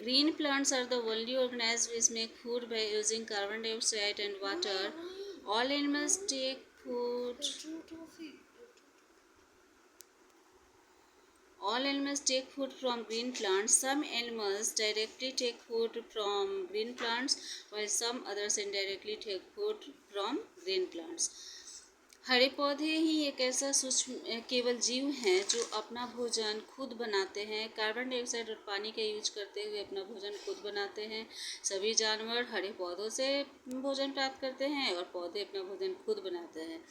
Green plants are the only organisms which make food by using carbon dioxide and water. All animals take food. All animals take food from green plants. Some animals directly take food from green plants, while some others indirectly take food from green plants. हरे पौधे ही एक ऐसा सूक्ष्म केवल जीव हैं जो अपना भोजन खुद बनाते हैं। कार्बन डाइऑक्साइड और पानी का यूज करते हुए अपना भोजन खुद बनाते हैं। सभी जानवर हरे पौधों से भोजन प्राप्त करते हैं और पौधे अपना भोजन खुद बनाते हैं।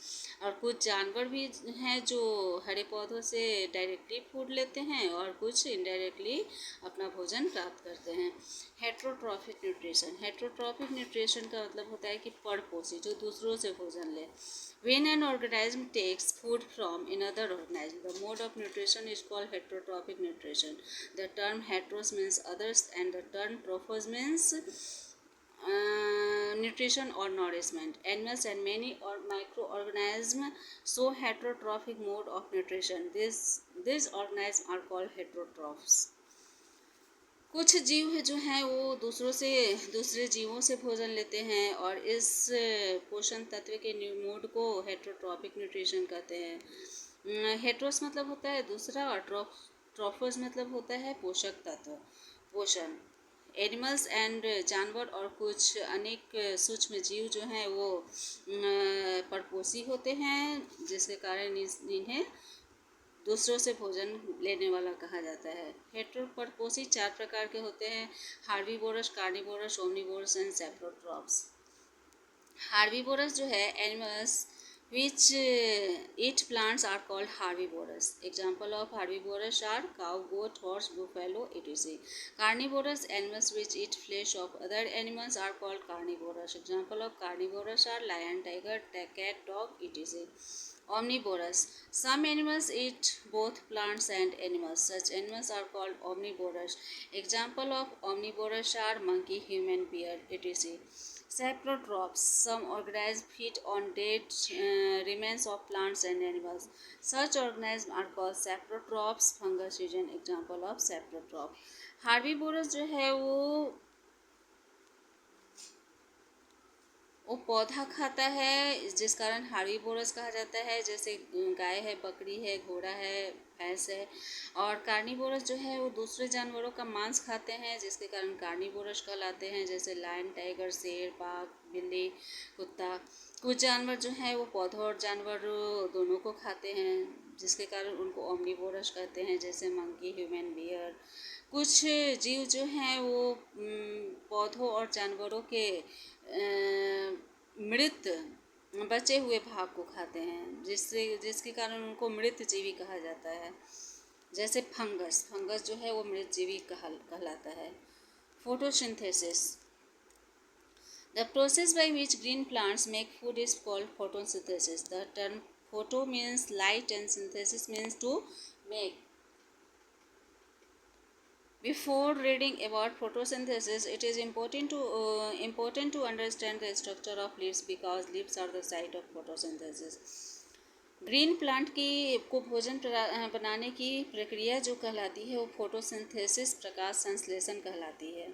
और कुछ जानवर भी हैं जो हरे पौधों से डायरेक्टली फूड लेते हैं और कुछ इनडायरेक्टली अपना भोजन प्राप्त करते हैं। Heterotrophic nutrition. हेट्रोट्रॉफिक न्यूट्रिशन का मतलब होता है कि परपोषी, जो दूसरों से भोजन ले। When an organism takes food from another organism, the mode of nutrition is called heterotrophic nutrition. The term heteros means others and the term trophos means nutrition or nourishment. Animals and many microorganisms show heterotrophic mode of nutrition. These organisms are called heterotrophs. कुछ जीव जो हैं वो दूसरे जीवों से भोजन लेते हैं और इस पोषण तत्व के मोड को हेट्रोट्रॉपिक न्यूट्रिशन कहते हैं। हेट्रोस मतलब होता है दूसरा और ट्रॉफोस मतलब होता है पोषक तत्व, पोषण। एनिमल्स एंड जानवर और कुछ अनेक सूक्ष्म जीव जो हैं वो परपोषी होते हैं, जिसके कारण इन्हें दूसरों से भोजन लेने वाला कहा जाता है। हेटेरोपरपोसी 4 प्रकार के होते हैं: herbivores, carnivorous, omnivorous and saprotrophs. Herbivores जो है animals which eat plants are called herbivorous. Example of herbivorous are cow, goat, horse, buffalo, etc. Carnivorous animals which eat flesh of other animals are called carnivorous. Example of carnivorous are lion, tiger, cat, dog, etc. Omnivorous. Some animals eat both plants and animals. Such animals are called omnivorous. Example of omnivorous are monkey, human, bear, etc. Saprotrophs. Some organisms feed on dead remains of plants and animals. Such organisms are called saprotrophs. Fungus is an example of saprotroph. Herbivorous जो है वो पौधा खाता है, जिस कारण herbivores कहा जाता है। जैसे गाय है, बकरी है, घोड़ा है, भैंस है। और कार्निवोरस जो है वो दूसरे जानवरों का मांस खाते हैं, जिसके कारण कार्निवोरस कहलाते हैं। जैसे लायन, टाइगर, शेर, बाघ, बिल्ली, कुत्ता। कुछ जानवर जो है वो पौधों और जानवर दोनों को खाते हैं, जिसके कारण उनको ओमनीवोरस कहते हैं। जैसे मंकी, ह्यूमन, बियर। कुछ जीव जो हैं वो पौधों और जानवरों के मृत बचे हुए भाग को खाते हैं, जिसके कारण उनको मृत जीवी कहा जाता है। जैसे फंगस जो है वो मृत जीवी कहलाता है। Photosynthesis. The process by which green plants make food is called photosynthesis. The term photo means light and synthesis means to make. Before reading about photosynthesis, it is important to understand the structure of leaves because leaves are the site of photosynthesis. Green plant को भोजन बनाने की प्रक्रिया जो कहलाती है वो photosynthesis, प्रकाश संश्लेषण कहलाती है।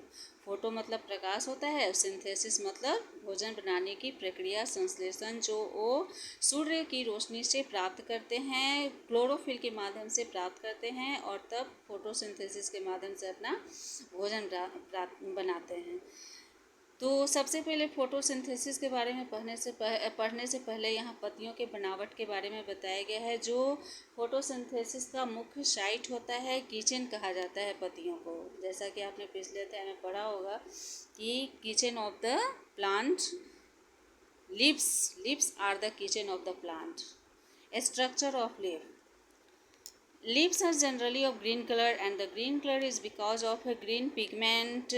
फोटो मतलब प्रकाश होता है, सिंथेसिस मतलब भोजन बनाने की प्रक्रिया, संश्लेषण जो वो सूर्य की रोशनी से प्राप्त करते हैं, क्लोरोफिल के माध्यम से प्राप्त करते हैं और तब फोटोसिंथेसिस के माध्यम से अपना भोजन बनाते हैं। तो सबसे पहले फोटोसिंथेसिस के बारे में पढ़ने से पहले यहाँ पत्तियों के बनावट के बारे में बताया गया है। जो फोटोसिंथेसिस का मुख्य साइट होता है, किचन कहा जाता है पत्तियों को। जैसा कि आपने पिछले अध्याय में पढ़ा होगा कि kitchen of the plant, leaves are the kitchen of the plant. Structure of leaf. Leaves are generally of green color, and the green color is because of a green pigment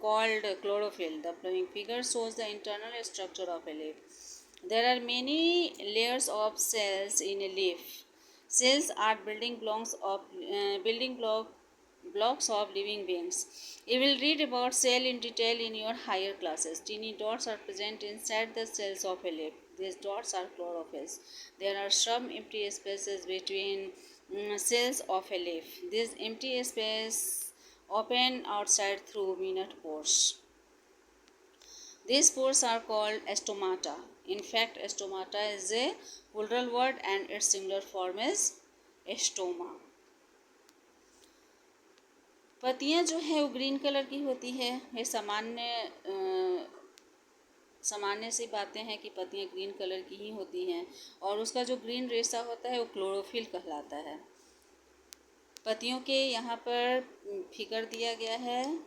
called chlorophyll. The following figure shows the internal structure of a leaf. There are many layers of cells in a leaf. Cells are blocks of living beings. You will read about cell in detail in your higher classes. Tiny dots are present inside the cells of a leaf. These dots are chlorophylls. There are some empty spaces between cells of a leaf. This empty space open outside through minute pores. These pores are called stomata. In fact, stomata is a plural word and its singular form is stoma. पत्तियां जो है वो green colour की होती है। ये सामान्य सी बातें हैं कि पत्तियां ग्रीन कलर की ही होती हैं और उसका जो ग्रीन रेशा होता है वो क्लोरोफिल कहलाता है। पत्तियों के यहाँ पर फिगर दिया गया है,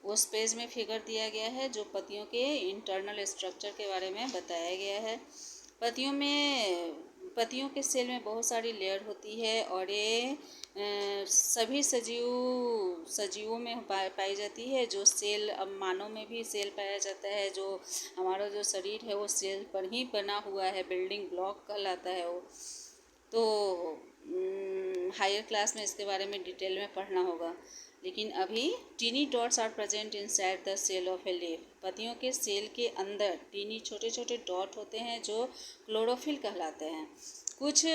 उस पेज में फिगर दिया गया है जो पत्तियों के इंटरनल स्ट्रक्चर के बारे में बताया गया है। पत्तियों के सेल में बहुत सारी लेयर होती है और ये सभी सजीवों में पाई जाती है। जो सेल, अब मानव में भी सेल पाया जाता है। जो हमारा जो शरीर है वो सेल पर ही बना हुआ है, बिल्डिंग ब्लॉक कहलाता है वो। तो हायर क्लास में इसके बारे में डिटेल में पढ़ना होगा। लेकिन अभी tiny dots are present inside the cell of a leaf. पत्तियों के सेल के अंदर टीनी छोटे छोटे डॉट होते हैं जो क्लोरोफिल कहलाते हैं। कुछ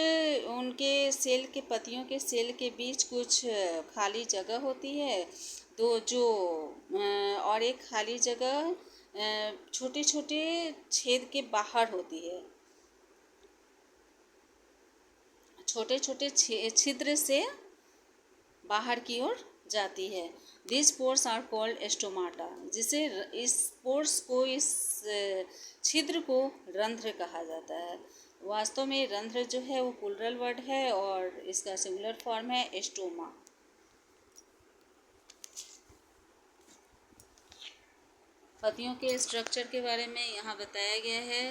उनके सेल के पत्तियों के सेल के बीच कुछ खाली जगह होती है, तो जो और एक खाली जगह छोटे छोटे छेद के बाहर होती है, छोटे छोटे छिद्र से बाहर की ओर जाती है। This pores are called stomata, जिसे इस पोर्स को, इस छिद्र को रंध्र कहा जाता है। वास्तव में रंध्र जो है वो प्लुरल वर्ड है और इसका सिंगुलर फॉर्म है स्टोमा। पत्तियों के स्ट्रक्चर के बारे में यहाँ बताया गया है।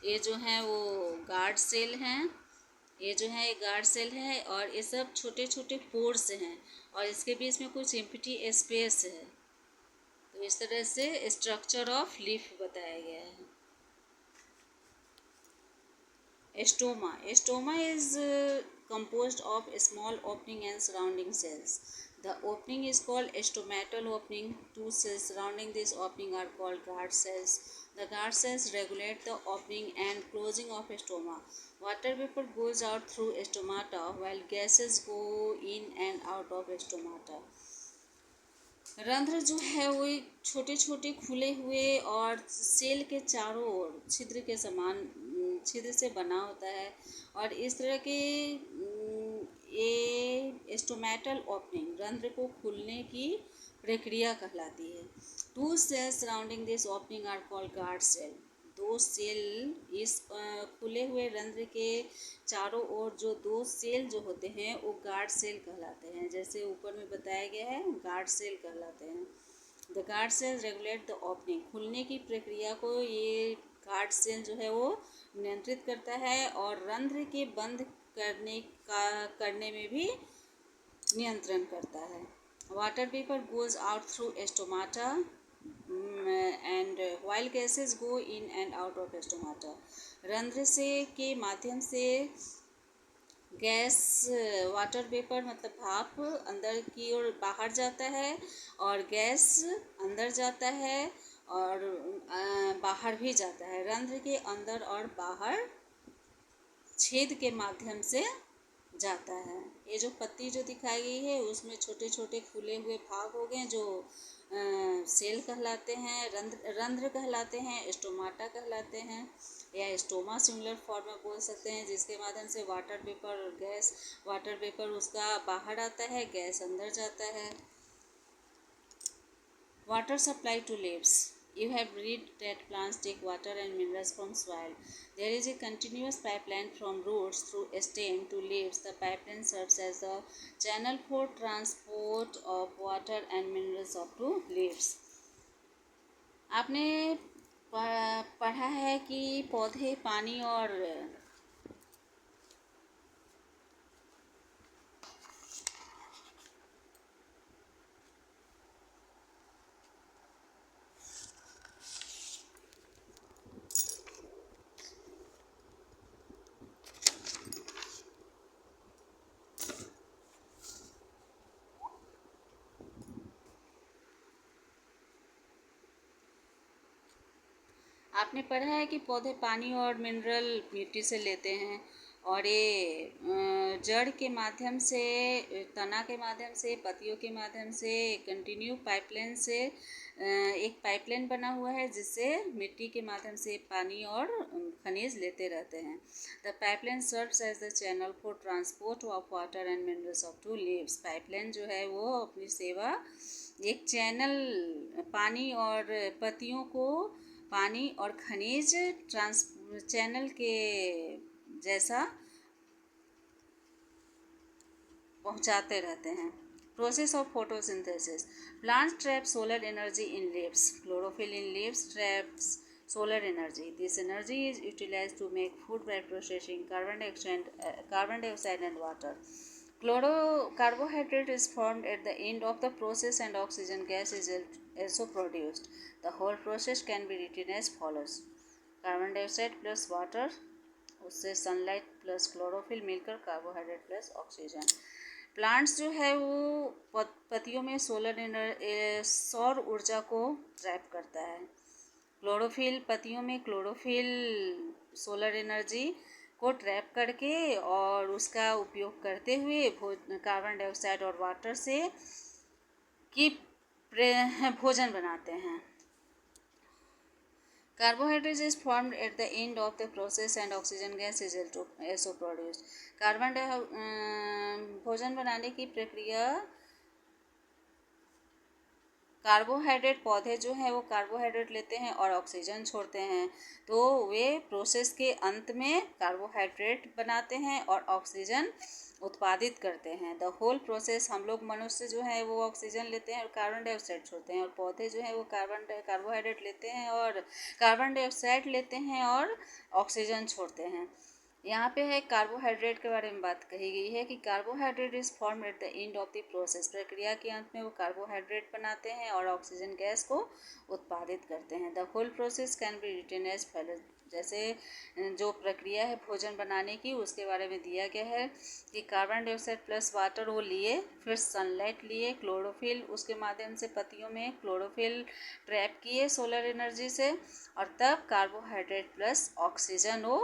ये जो है वो गार्ड सेल हैं, ये जो है एक गार्ड सेल है और ये सब छोटे छोटे पोर्स हैं और इसके बीच में कुछ एम्प्टी स्पेस है। तो इस तरह से स्ट्रक्चर ऑफ लीफ बताया गया है। Stoma. Stoma is composed of small opening and surrounding cells. The opening is called stomatal opening. Two cells surrounding this opening are called guard cells. The guard cells regulate the opening and closing of stoma. Water vapor goes out through stomata while gases go in and out of stomata. रंध्र जो है वो छोटे छोटे खुले हुए और cell के चारों ओर छिद्र के समान छिद्र से बना होता है और इस तरह के ये स्टोमेटल ओपनिंग रंध्र को खुलने की प्रक्रिया कहलाती है। Two cells surrounding this opening are called guard cell. दो सेल, इस खुले हुए रंध्र के चारों ओर जो दो सेल जो होते हैं वो गार्ड सेल कहलाते हैं। जैसे ऊपर में बताया गया है, गार्ड सेल कहलाते हैं। The guard cell regulate the opening, खुलने की प्रक्रिया को ये गार्ड सेल जो है वो नियंत्रित करता है और रंध्र के बंद करने में भी नियंत्रण करता है। Water vapour goes out through stomata and while gases go in and out of stomata. रंध्र से के माध्यम से गैस, वाटर वेपर मतलब भाप अंदर की ओर बाहर जाता है और गैस अंदर जाता है और बाहर भी जाता है। रंध्र के अंदर और बाहर छेद के माध्यम से जाता है। ये जो पत्ती जो दिखाई गई है उसमें छोटे छोटे खुले हुए भाग हो गए जो सेल कहलाते हैं, रंध्र कहलाते हैं, स्टोमाटा कहलाते हैं या स्टोमा सिंगुलर फॉर्म में बोल सकते हैं, जिसके माध्यम से वाटर वेपर उसका बाहर आता है, गैस अंदर जाता है। Water supply to leaves. You have read that plants take water and minerals from soil. There is a continuous pipeline from roots through stem to leaves. The pipeline serves as the channel for transport of water and minerals up to leaves. आपने पढ़ा है कि पौधे पानी और आपने पढ़ा है कि पौधे पानी और मिनरल मिट्टी से लेते हैं और ये जड़ के माध्यम से, तना के माध्यम से, पत्तियों के माध्यम से कंटिन्यू पाइपलाइन से एक पाइपलाइन बना हुआ है जिससे मिट्टी के माध्यम से पानी और खनिज लेते रहते हैं. The pipeline serves as the channel for transport of water and minerals of to leaves. Pipeline जो है वो अपनी सेवा एक चैनल, पानी और पत्तियों को पानी और खनिज ट्रांस चैनल के जैसा पहुंचाते रहते हैं. Process of photosynthesis. Plants trap solar energy in leaves. Chlorophyll in leaves traps solar energy. This energy is utilized to make food by processing carbon dioxide and water. Carbohydrate is formed at the end of the process and oxygen gas is also produced. The whole process can be written as follows. Carbon dioxide plus water, उससे sunlight plus chlorophyll मिलकर carbohydrate plus oxygen. Plants जो है वो पत्तियों में सौर ऊर्जा को ट्रैप करता है. क्लोरोफिल, पत्तियों में क्लोरोफिल सोलर एनर्जी को ट्रैप करके और उसका उपयोग करते हुए कार्बन डाइऑक्साइड और वाटर से की भोजन बनाते हैं. Carbohydrate is formed at the end of the process and oxygen gas is also produced. भोजन बनाने की प्रक्रिया, कार्बोहाइड्रेट, पौधे जो हैं वो कार्बोहाइड्रेट लेते हैं और ऑक्सीजन छोड़ते हैं, तो वे प्रोसेस के अंत में कार्बोहाइड्रेट बनाते हैं और ऑक्सीजन उत्पादित करते हैं. द होल प्रोसेस, हम लोग मनुष्य जो है वो ऑक्सीजन लेते हैं और कार्बन डाइऑक्साइड छोड़ते हैं, और पौधे जो है वो कार्बोहाइड्रेट लेते हैं और कार्बन डाइऑक्साइड लेते हैं और ऑक्सीजन छोड़ते हैं. यहाँ पे है कार्बोहाइड्रेट के बारे में बात कही गई है कि carbohydrate is form at the end of the process. प्रक्रिया के अंत में वो कार्बोहाइड्रेट बनाते हैं और ऑक्सीजन गैस को उत्पादित करते हैं. The whole process can be written as follows. जैसे जो प्रक्रिया है भोजन बनाने की उसके बारे में दिया गया है कि कार्बन डाइऑक्साइड प्लस वाटर वो लिए, फिर सनलाइट लिए, क्लोरोफिल उसके माध्यम से पत्तियों में क्लोरोफिल ट्रैप किए सोलर एनर्जी से, और तब कार्बोहाइड्रेट प्लस ऑक्सीजन वो